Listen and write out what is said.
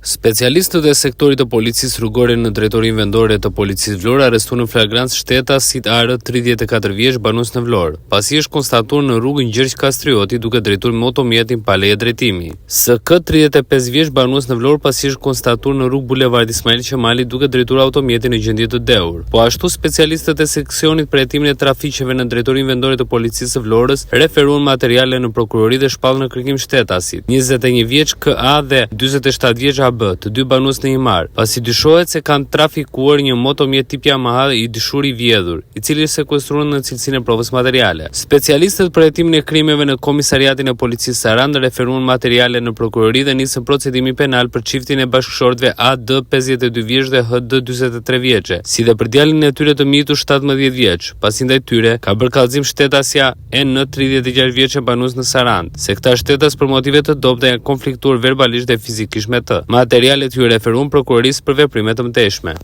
Specialistët e sektorit të policisë rrugore në drejtorinë vendore të policisë Vlorë arrestuan në flagrancë shtetasit AR 34 vjeç banues në Vlorë, pasi është konstatuar në rrugën Gjergj Kastrioti duke drejtuar motomjetin pa leje drejtimi. SK 35 vjeç banues në Vlorë pasi është konstatuar në rrugë Bulevard Ismail Qemali duke drejtuar automjetin në gjendje të dehur. Po ashtu specialistët e seksionit për hetimin e trafiqeve në drejtorinë vendore të policisë së Vlorës referuan materiale në prokurori dhe shpallën në kërkim shtetasit. 21 vjeç KA dhe 47 vjeç AB, të dy banues në Imar, pasi dyshohet se kanë trafikuar një motomjet tip Yamaha i dishuri vjedhur, i cili është sekuestruar në cilësinë e provës materiale. Specialistët për hetimin e krimeve në komisariatin e policisë Sarandë referuan materiale në prokurori dhe nisën procedimi penal për çiftin e bashkëshortëve AD 52 vjeç dhe HD 43 vjeçe, si dhe për djalin e tyre të mitur 17 vjeç, pasi ndaj tyre ka bërë kallëzim shtetasja N 36 vjeçe banues në Sarandë, se këta shtetas për motive të dobta janë konfliktuar verbalisht dhe fizikisht me të. Materialet ju referuan prokurorisë për veprime të mëtejshme.